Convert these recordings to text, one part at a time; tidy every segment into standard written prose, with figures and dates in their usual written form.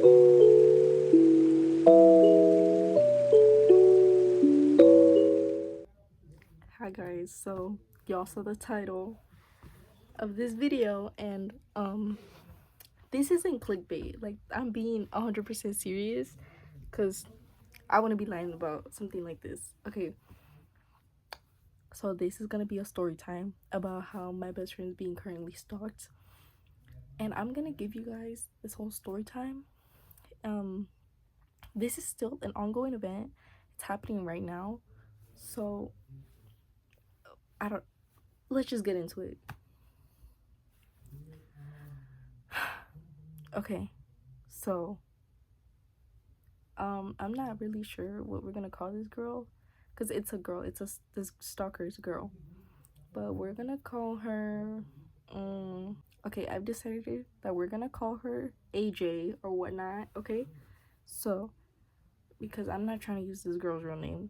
Hi guys, so y'all saw the title of this video, and this isn't clickbait. Like, I'm being 100% serious because I want to be lying about something like this. Okay, so this is gonna be a story time about how my best friend is being currently stalked, and I'm gonna give you guys this whole story time. This is still an ongoing event. It's happening right now, so I don't. Let's just get into it. Okay, so I'm not really sure what we're gonna call this girl, because it's a girl. This stalker's girl, but we're gonna call her. Okay, I've decided that we're gonna call her AJ or whatnot. Okay, so because I'm not trying to use this girl's real name,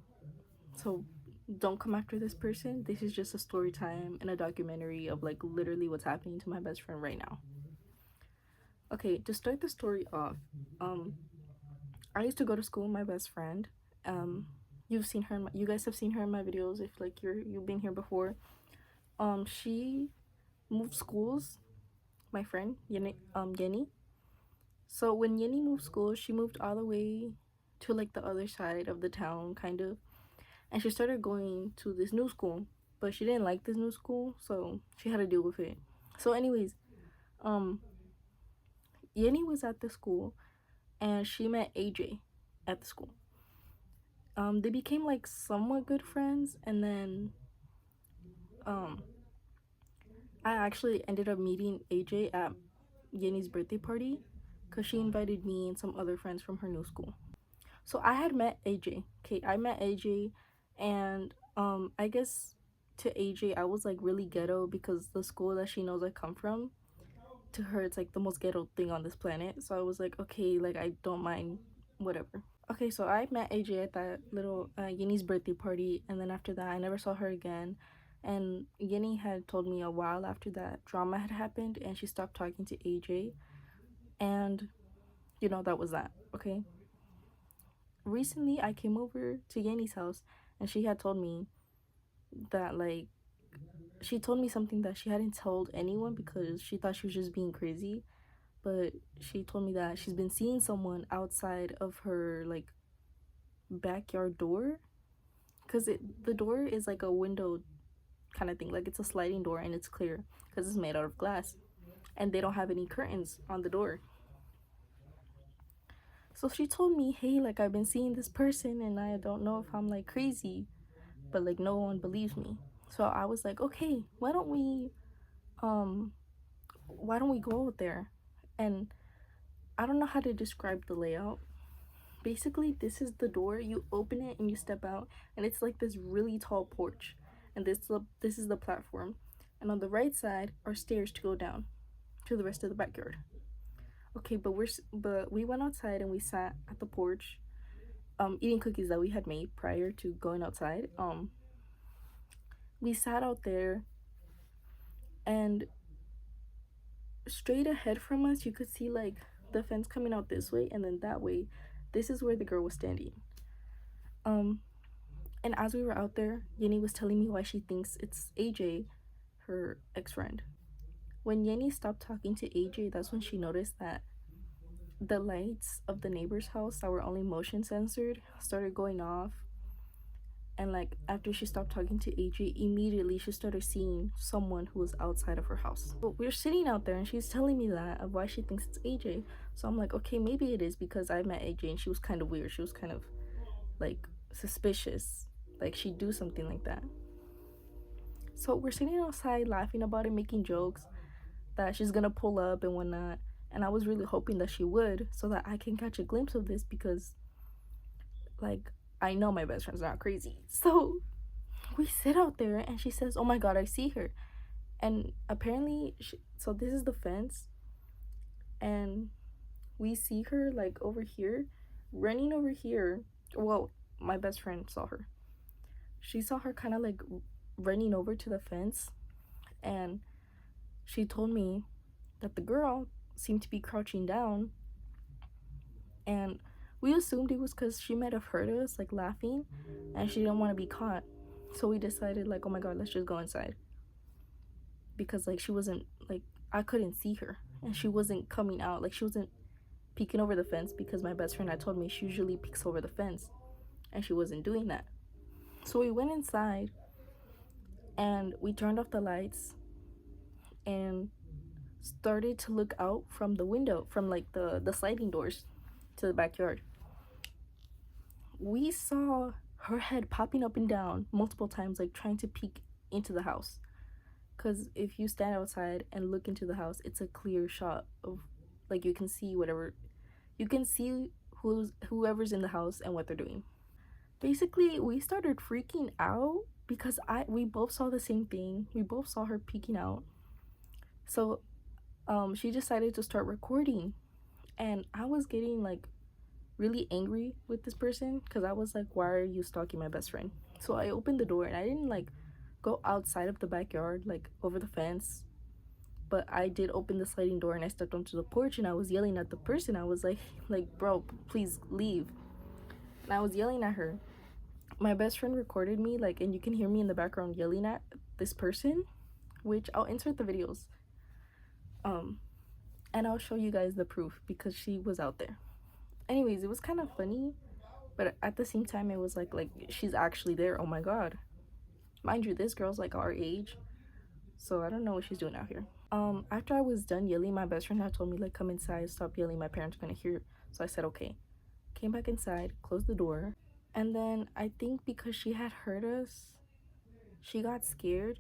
so don't come after this person. This is just a story time and a documentary of like literally what's happening to my best friend right now. Okay, to start the story off, um, I used to go to school with my best friend. Um, you've seen her. You guys have seen her in my videos if like you've been here before. She moved schools. My friend Yenny. So when Yenny moved schools, she moved all the way to like the other side of the town, kind of, and she started going to this new school. But she didn't like this new school, so she had to deal with it. So, anyways, um, Yenny was at the school, and she met AJ at the school. They became like somewhat good friends, and then um I actually ended up meeting AJ at Yenny's birthday party because she invited me and some other friends from her new school. So I had met AJ. Okay, I met AJ, and I guess to AJ I was like really ghetto because the school that she knows I come from, to her it's like the most ghetto thing on this planet. So I was like, okay, like I don't mind, whatever. Okay, so I met AJ at that little Yenny's birthday party, and then after that, I never saw her again. And Yenny had told me a while after that drama had happened, and she stopped talking to AJ, and that was that. Okay. Recently, I came over to Yenny's house, and she had told me that like she told me something that she hadn't told anyone because she thought she was just being crazy. But she told me that she's been seeing someone outside of her like backyard door, because the door is like a window kind of thing, like it's a sliding door and it's clear because it's made out of glass, and they don't have any curtains on the door. So she told me, hey, like I've been seeing this person and I don't know if I'm like crazy, but like no one believes me. So I was like, okay, um why don't we go out there? And I don't know how to describe the layout. Basically, this is the door. You open it and you step out, and it's like this really tall porch, and this is the platform, and on the right side are stairs to go down to the rest of the backyard. Okay, but we went outside and we sat at the porch, eating cookies that we had made prior to going outside. We sat out there, and straight ahead from us you could see like the fence coming out this way, and then that way, this is where the girl was standing. um And as we were out there, Yenny was telling me why she thinks it's AJ, her ex friend. When Yenny stopped talking to AJ, that's when she noticed that the lights of the neighbor's house that were only motion censored started going off. And like after she stopped talking to AJ, immediately she started seeing someone who was outside of her house. But we're sitting out there and she's telling me that of why she thinks it's AJ. So I'm like, okay, maybe it is because I met AJ and she was kind of weird. She was kind of like suspicious. Like she'd do something like that. So we're sitting outside laughing about it, making jokes that she's gonna pull up and whatnot. And I was really hoping that she would so that I can catch a glimpse of this because, like, I know my best friend's not crazy. So we sit out there and she says, oh my god, I see her. And apparently, so this is the fence, and we see her like over here, running over here. Well, my best friend saw her. She saw her kind of like running over to the fence, and she told me that the girl seemed to be crouching down And we assumed it was because she might have heard us like laughing and she didn't want to be caught. So we decided like, oh my god, let's just go inside. Because like she wasn't like, I couldn't see her and she wasn't coming out, like she wasn't peeking over the fence, because my best friend had told me she usually peeks over the fence and she wasn't doing that. So we went inside and we turned off the lights and started to look out from the window, from like the sliding doors to the backyard. We saw her head popping up and down multiple times, like trying to peek into the house. Because if you stand outside and look into the house, it's a clear shot of, like, you can see whatever, you can see whoever's in the house and what they're doing. Basically, we started freaking out because we both saw the same thing. We both saw her peeking out. So she decided to start recording, and I was getting like really angry with this person because I was like, why are you stalking my best friend? So I opened the door and I didn't like go outside of the backyard, like over the fence, but I did open the sliding door and I stepped onto the porch and I was yelling at the person. I was like, bro, please leave. And I was yelling at her. My best friend recorded me, like, and you can hear me in the background yelling at this person, which I'll insert the videos. And I'll show you guys the proof because she was out there. Anyways, it was kind of funny, but at the same time, it was like she's actually there. Oh my god, mind you, this girl's like our age, so I don't know what she's doing out here. After I was done yelling, my best friend had told me like, come inside, stop yelling, my parents are gonna hear. So I said okay. Came back inside, closed the door, and then I think because she had heard us, she got scared.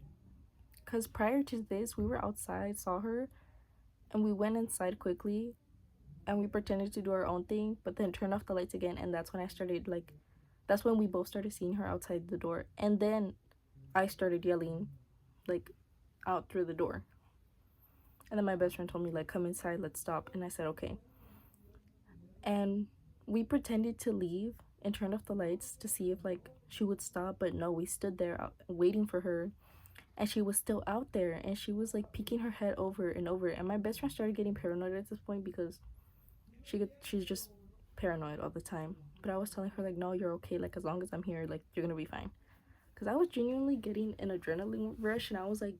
Cause prior to this, we were outside, saw her, and we went inside quickly and we pretended to do our own thing, but then turned off the lights again, and that's when I started like, that's when we both started seeing her outside the door, and then I started yelling like out through the door. And then my best friend told me like, come inside, let's stop, and I said okay. And we pretended to leave and turned off the lights to see if like she would stop, but no, we stood there waiting for her, and she was still out there and she was like peeking her head over and over. And my best friend started getting paranoid at this point because she's just paranoid all the time. But I was telling her like, no, you're okay, like as long as I'm here, like you're gonna be fine. Because I was genuinely getting an adrenaline rush and I was like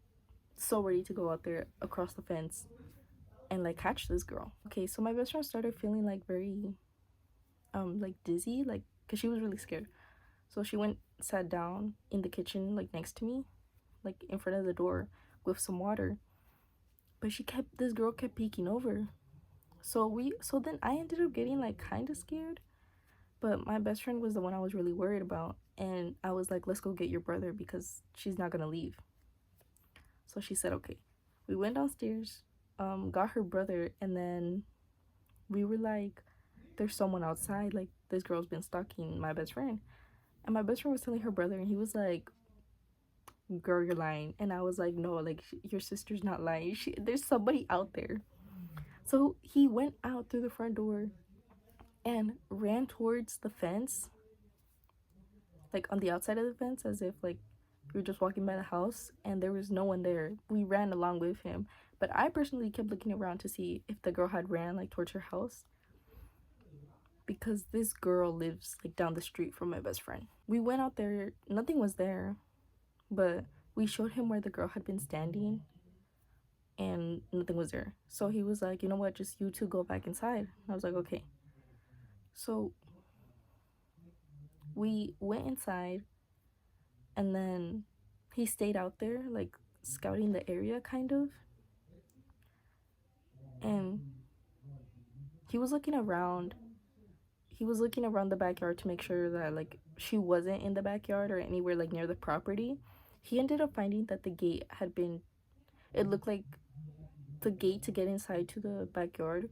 so ready to go out there across the fence and like catch this girl. Okay, so my best friend started feeling like very like dizzy, like because she was really scared. So she went, sat down in the kitchen like next to me, like in front of the door with some water. But this girl kept peeking over. So then I ended up getting like kind of scared, but my best friend was the one I was really worried about, and I was like, let's go get your brother because she's not gonna leave. So she said okay. We went downstairs, got her brother, and then we were like, there's someone outside, like this girl's been stalking my best friend. And my best friend was telling her brother, and he was like, girl, you're lying. And I was like, no, like your sister's not lying, there's somebody out there. So he went out through the front door and ran towards the fence, like on the outside of the fence, as if like we were just walking by the house and there was no one there. We ran along with him, but I personally kept looking around to see if the girl had ran like towards her house, because this girl lives like down the street from my best friend. We went out there, nothing was there, but we showed him where the girl had been standing and nothing was there. So he was like, you know what, just you two go back inside. I was like, okay. So we went inside and then he stayed out there like scouting the area kind of, and he was looking around the backyard to make sure that like she wasn't in the backyard or anywhere like near the property. He ended up finding that the gate had been, it looked like the gate to get inside to the backyard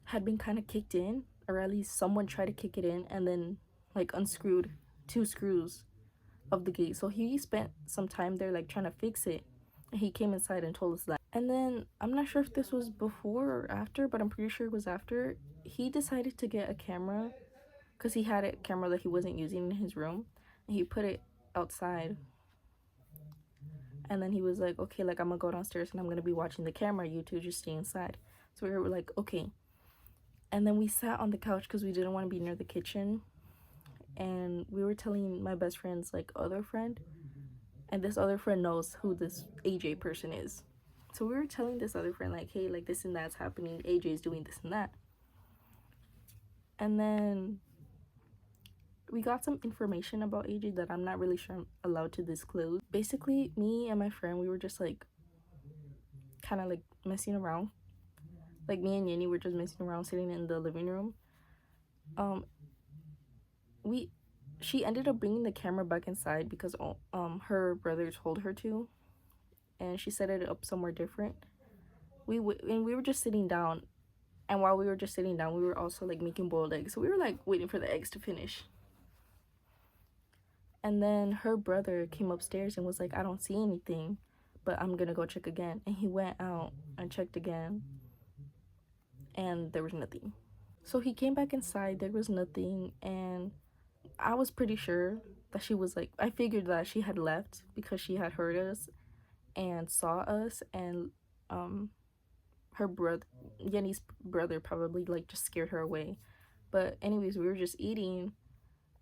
had been kind of kicked in, or at least someone tried to kick it in and then like unscrewed two screws of the gate. So he spent some time there like trying to fix it, and he came inside and told us that. And then I'm not sure if this was before or after, but I'm pretty sure it was after. He decided to get a camera because he had a camera that he wasn't using in his room, and he put it outside. And then he was like, okay, like I'm gonna go downstairs and I'm gonna be watching the camera, you two just stay inside. So we were like, okay. And then we sat on the couch because we didn't want to be near the kitchen. And we were telling my best friend's like other friend, and this other friend knows who this AJ person is. So we were telling this other friend like, hey, like this and that's happening, AJ's doing this and that. And then we got some information about AJ that I'm not really sure I'm allowed to disclose. Basically, me and my friend, we were just like kind of like messing around. Like me and Yenny were just messing around, sitting in the living room. She ended up bringing the camera back inside because her brother told her to, and she set it up somewhere different. We were just sitting down, and while we were just sitting down, we were also like making boiled eggs. So we were like waiting for the eggs to finish. And then her brother came upstairs and was like, I don't see anything, but I'm gonna go check again. And he went out and checked again, and there was nothing. So he came back inside, there was nothing, and I was pretty sure that she was like, I figured that she had left because she had heard us and saw us, and her brother, Yenny's brother, probably like just scared her away. But anyways, we were just eating,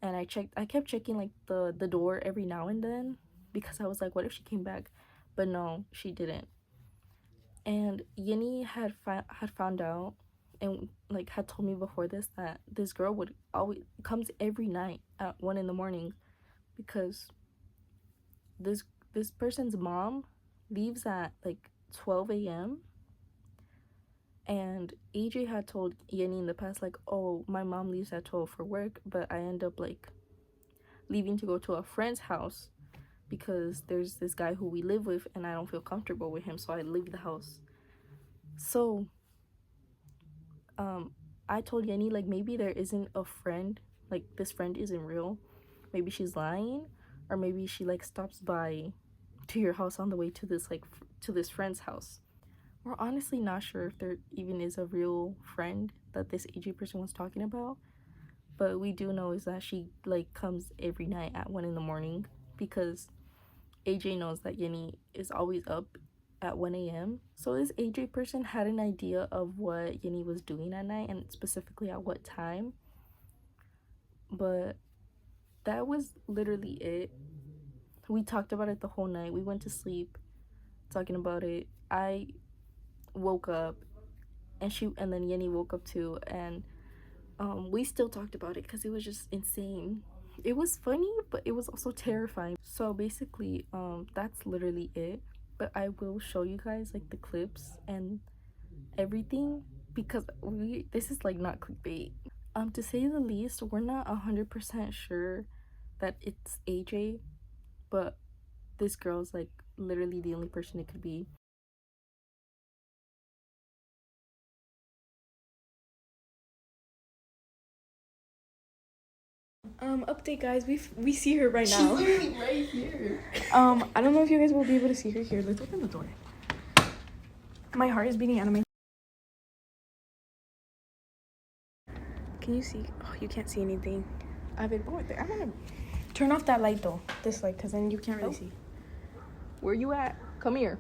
and I kept checking like the door every now and then because I was like, what if she came back? But no, she didn't. And Yenny had found out and like had told me before this that this girl would always comes every night at 1 a.m. because this person's mom leaves at like 12 a.m. and AJ had told Yenny in the past like, oh, my mom leaves at 12 for work, but I end up like leaving to go to a friend's house because there's this guy who we live with and I don't feel comfortable with him, so I leave the house. So I told Yenny like, maybe there isn't a friend, like this friend isn't real, maybe she's lying, or maybe she like stops by to your house on the way to this like to this friend's house. We're honestly not sure if there even is a real friend that this AJ person was talking about, but we do know is that she like comes every night at 1 a.m. because AJ knows that Yenny is always up at 1 a.m. So this AJ person had an idea of what Yenny was doing at night and specifically at what time. But that was literally it. We talked about it the whole night. We went to sleep talking about it. I woke up and then Yenny woke up too, and we still talked about it because it was just insane. It was funny, but it was also terrifying. So basically that's literally it. But I will show you guys like the clips and everything because this is like not clickbait. To say the least, we're not 100% sure that it's AJ, but this girl's like literally the only person it could be. Update guys, we see her right now. She's literally right here. I don't know if you guys will be able to see her here. Let's open the door. My heart is beating anime. Can you see? Oh, you can't see anything. I want to turn off that light though. This light, because then you can't really see. Where you at? Come here.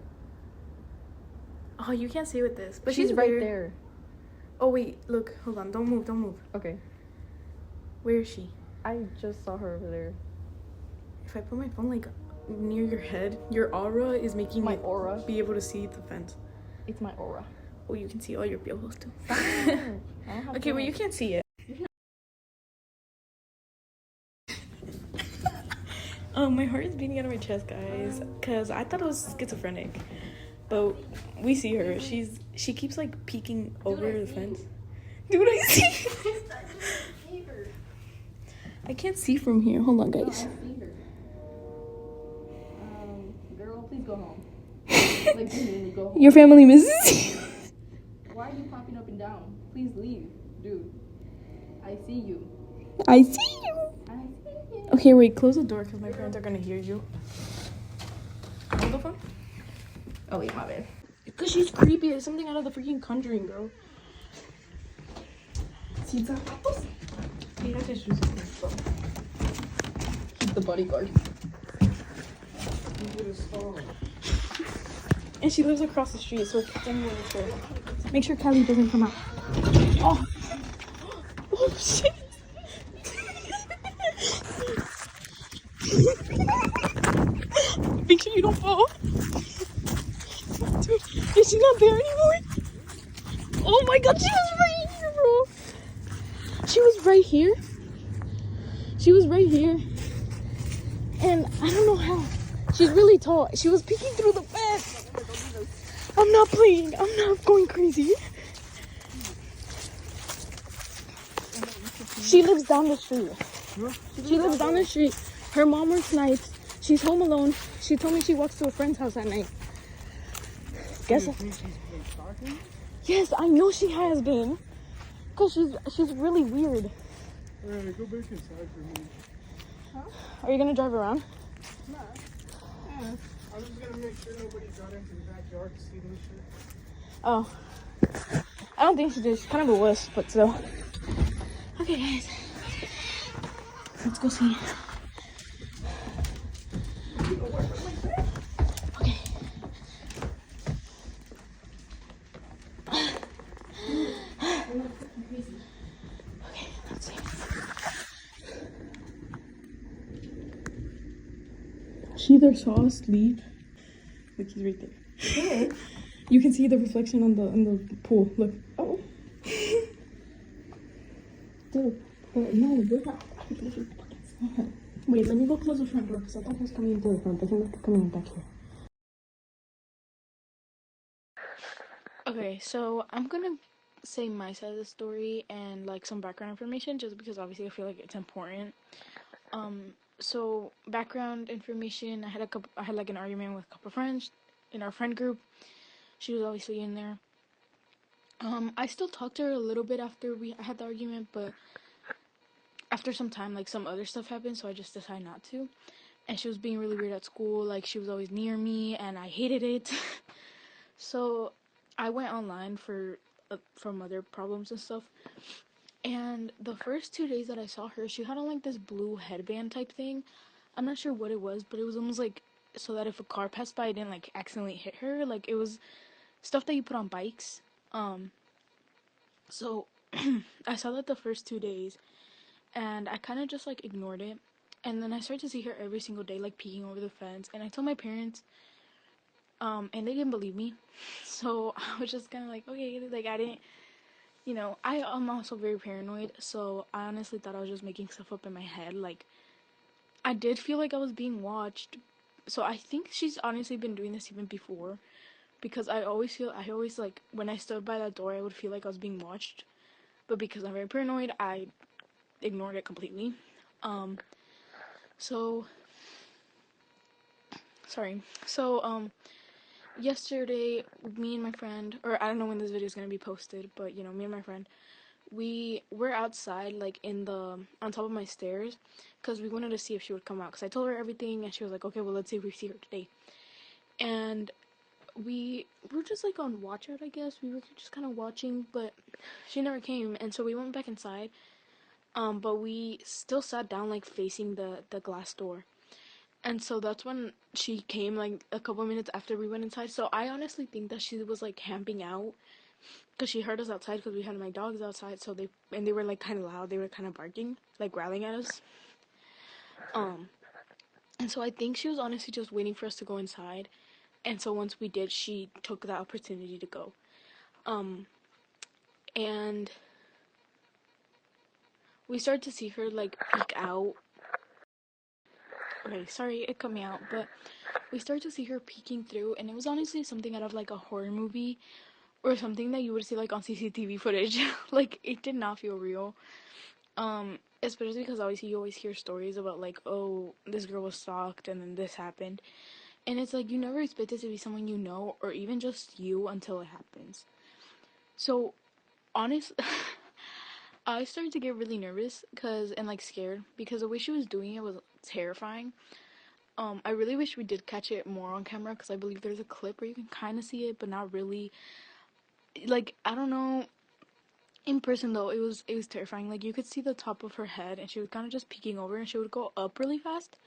Oh, you can't see with this. But she's right there. Oh wait, look, hold on. Don't move. Okay. Where is she? I just saw her over there. If I put my phone like near your head, your aura is making my aura be able to see the fence. It's my aura. Oh, you can see all your piojos too. Okay, well you can't see it. My heart is beating out of my chest, guys, because I thought it was schizophrenic, but we see her. She keeps like peeking over the fence. Dude, I see her. I can't see from here. Hold on, guys. No, I see her. Girl, please go home. Like, genuinely go home. Your family misses you. Why are you popping up and down? Please leave, dude. I see you. I see you. Okay, wait. Close the door because my parents are gonna hear you. Hold the phone. Oh wait, my bad. Because she's creepy. It's something out of the freaking Conjuring, girl. He's the bodyguard. And she lives across the street, so if anyone is there, make sure Kaale doesn't come out. Oh. shit. Make sure you don't fall. Dude, is she not there anymore? Oh my god, she was right here, bro. She was right here. She was right here. And I don't know how. She's really tall. She was peeking through the fence. I'm not playing. I'm not going crazy. She lives down the street. She lives down the street. Her mom works nights. She's home alone. She told me she walks to a friend's house at night. Guess what? Yes, I know she has been. Cause she's really weird. Alright, go back inside for a minute. Huh? Are you gonna drive around? No. Yeah. I was just gonna make sure nobody got into the backyard to see this shit. Oh. I don't think she did. She's kind of a wuss, but still. Okay, guys. Let's go see. Okay. Okay, let's see. She either saw us leave. Look, he's right there. Where? You can see the reflection on the pool. Look. Oh. Dude, no, we're not. Wait, let me go close the front door because I thought he was coming into the front, but he's not coming back here. Okay, so I'm gonna say my side of the story and like some background information just because obviously I feel like it's important. So background information, I had like an argument with a couple of friends in our friend group. She was obviously in there. I still talked to her a little bit after I had the argument, but after some time, like some other stuff happened, so I just decided not to. And she was being really weird at school, like she was always near me, and I hated it. So I went online for from other problems and stuff. And the first 2 days that I saw her, she had on like this blue headband type thing. I'm not sure what it was, but it was almost like so that if a car passed by, it didn't like accidentally hit her. Like it was stuff that you put on bikes. So I saw that the first 2 days, and I kind of just like ignored it. And then I started to see her every single day, like peeking over the fence. And I told my parents, and they didn't believe me. So I was just kind of like, okay, like I didn't, I'm also very paranoid. So I honestly thought I was just making stuff up in my head. Like I did feel like I was being watched. So I think she's honestly been doing this even before, because I always like when I stood by that door, I would feel like I was being watched. But because I'm very paranoid, I ignored it completely. So sorry. So yesterday, me and my friend, or I don't know when this video is gonna be posted, but me and my friend, we were outside, like in the on top of my stairs, because we wanted to see if she would come out. Because I told her everything, and she was like, "Okay, well, let's see if we see her today." And we were just like on watch out, I guess. We were just kind of watching, but she never came, and so we went back inside. But we still sat down, like facing the glass door. And so that's when she came, like a couple minutes after we went inside. So I honestly think that she was like camping out because she heard us outside because we had my dogs outside. So they were like kind of loud. They were kind of barking, like growling at us. And so I think she was honestly just waiting for us to go inside. And so once we did, she took that opportunity to go. And we started to see her like peek out. Okay, sorry, it cut me out, but we started to see her peeking through, and it was honestly something out of like a horror movie or something that you would see like on CCTV footage. Like it did not feel real. Especially because obviously you always hear stories about like, oh, this girl was stalked and then this happened. And it's like you never expect it to be someone you know or even just you until it happens. So honest I started to get really nervous and like scared because the way she was doing it was terrifying. I really wish we did catch it more on camera because I believe there's a clip where you can kind of see it, but not really. Like I don't know. In person though, it was terrifying. Like you could see the top of her head, and she was kind of just peeking over, and she would go up really fast,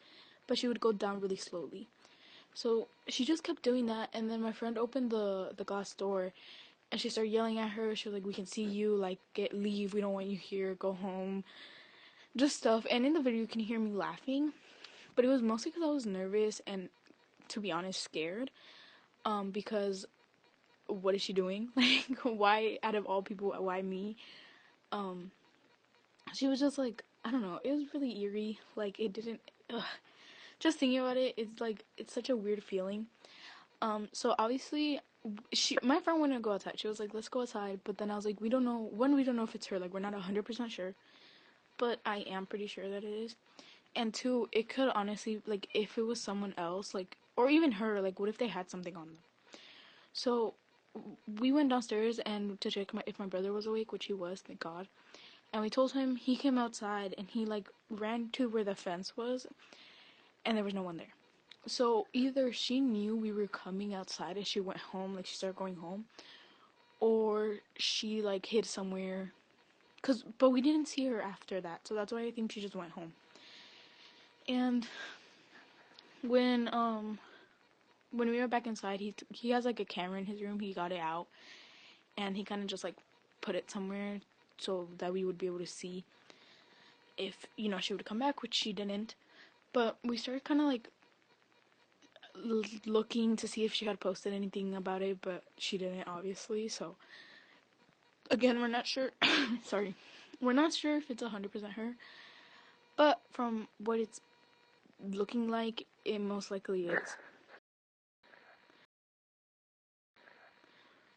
but she would go down really slowly. So she just kept doing that, and then my friend opened the glass door, and she started yelling at her. She was like, "We can see you. Like, leave. We don't want you here. Go home." Just stuff. And in the video, you can hear me laughing, but it was mostly because I was nervous and, to be honest, scared. Because what is she doing? Like, why, out of all people, why me? Um, she was just like, I don't know. It was really eerie. Like, it didn't. Ugh. Just thinking about it, it's like it's such a weird feeling. So obviously, my friend wanted to go outside. She was like, "Let's go outside," but then I was like, "We don't know." One, we don't know if it's her. Like, we're not 100% sure, but I am pretty sure that it is. And two, it could honestly, like, if it was someone else, like, or even her, like, what if they had something on them? So we went downstairs and to check if my brother was awake, which he was, thank God. And we told him. He came outside and he like ran to where the fence was, and there was no one there. So either she knew we were coming outside and she went home, like she started going home, or she like hid somewhere. But we didn't see her after that, so that's why I think she just went home. And when when we went back inside, he has like a camera in his room. He got it out, and he kind of just like put it somewhere so that we would be able to see if she would come back, which she didn't. But we started kind of like looking to see if she had posted anything about it, but she didn't, obviously. So again, we're not sure. Sorry, we're not sure if it's 100% her, but from what it's looking like, it most likely is.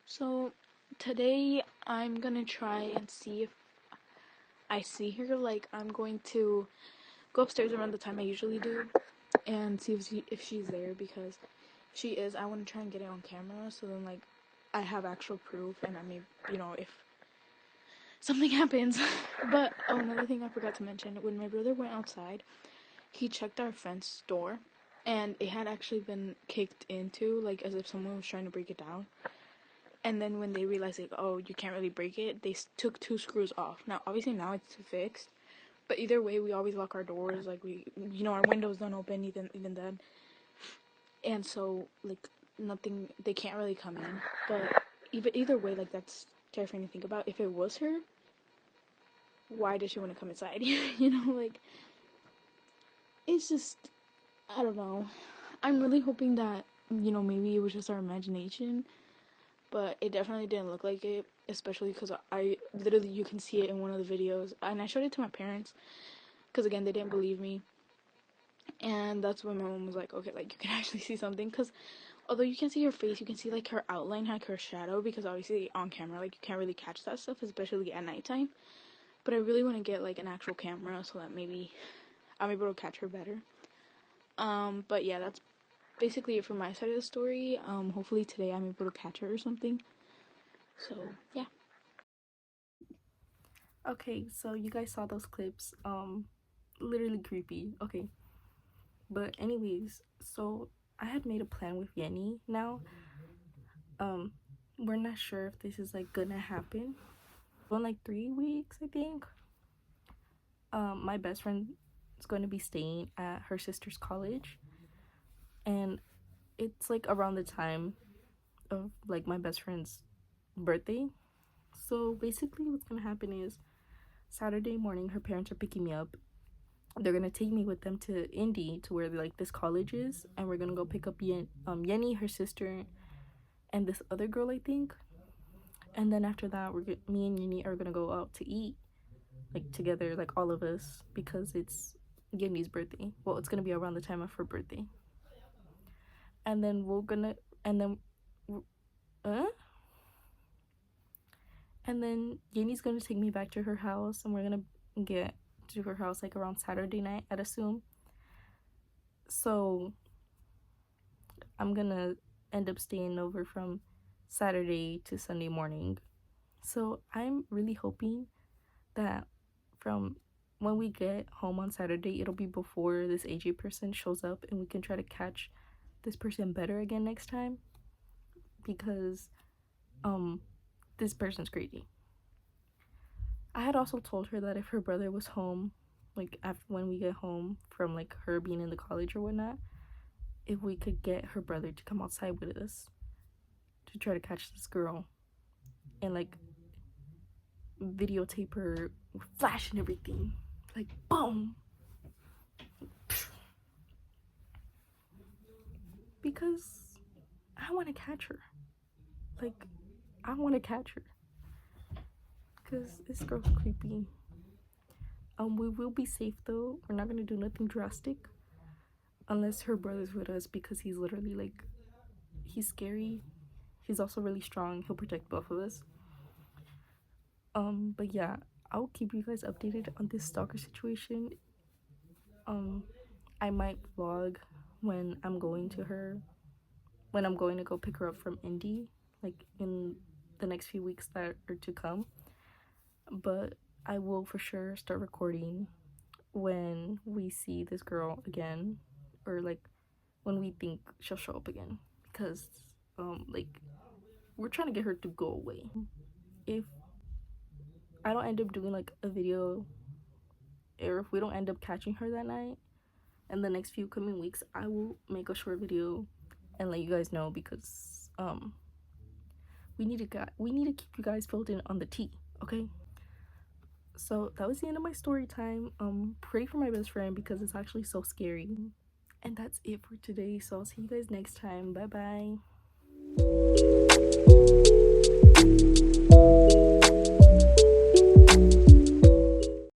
So today I'm gonna try and see if I see her. Like, I'm going to go upstairs around the time I usually do and see if she's there, because if she is, I want to try and get it on camera so then like I have actual proof, and I may, if something happens. But another thing I forgot to mention, when my brother went outside, he checked our fence door, and it had actually been kicked into, like as if someone was trying to break it down. And then when they realized, like, oh, you can't really break it, they took 2 screws off. Now, obviously now it's fixed, but either way, we always lock our doors. Like, our windows don't open even then. And so, like, nothing, they can't really come in. But either way, like, that's terrifying to think about. If it was her, why does she want to come inside? Like, it's just, I don't know. I'm really hoping that, maybe it was just our imagination, but it definitely didn't look like it, especially because I literally, you can see it in one of the videos, and I showed it to my parents, because again, they didn't believe me, and that's when my mom was like, okay, like, you can actually see something, because although you can see her face, you can see, like, her outline, like, her shadow, because obviously on camera, like, you can't really catch that stuff, especially at nighttime. But I really want to get, like, an actual camera so that maybe I'm able to catch her better. But yeah, that's basically it for my side of the story. Hopefully today I'm able to catch her or something. So, yeah. Okay, so you guys saw those clips. Literally creepy. Okay. But anyways, so I had made a plan with Yenny now. We're not sure if this is like gonna happen. In like 3 weeks, I think. My best friend is going to be staying at her sister's college, and it's like around the time of like my best friend's birthday. So basically, what's gonna happen is Saturday morning, her parents are picking me up. They're gonna take me with them to Indy, to where like this college is, and we're gonna go pick up Yenny, her sister, and this other girl, I think. And then after that, me and Yenny are gonna go out to eat, like together, like all of us, because it's Yenny's birthday. Well, it's gonna be around the time of her birthday. And then uh and then Yenny's gonna take me back to her house, and we're gonna get to her house like around Saturday night, I'd assume. So I'm gonna end up staying over from Saturday to Sunday morning. So I'm really hoping that from when we get home on Saturday, it'll be before this AJ person shows up, and we can try to catch this person better again next time, because this person's crazy. I had also told her that if her brother was home, like after when we get home from like her being in the college or whatnot, if we could get her brother to come outside with us to try to catch this girl. and like videotape her flash and everything, like boom, because I want to catch her. Like, I want to catch her because this girl's creepy. We will be safe though. We're not gonna do nothing drastic unless her brother's with us, because he's literally like, he's scary. He's also really strong. He'll protect both of us. But yeah, I'll keep you guys updated on this stalker situation. I might vlog when I'm going to her, when I'm going to go pick her up from Indy, like in the next few weeks that are to come. But I will for sure start recording when we see this girl again, or like when we think she'll show up again, because like we're trying to get her to go away. If I don't end up doing like a video, or if we don't end up catching her that night, in the next few coming weeks, I will make a short video and let you guys know, because we need to keep you guys filled in on the tea, okay? So that was the end of my story time. Pray for my best friend because it's actually so scary. And that's it for today. So I'll see you guys next time. Bye bye.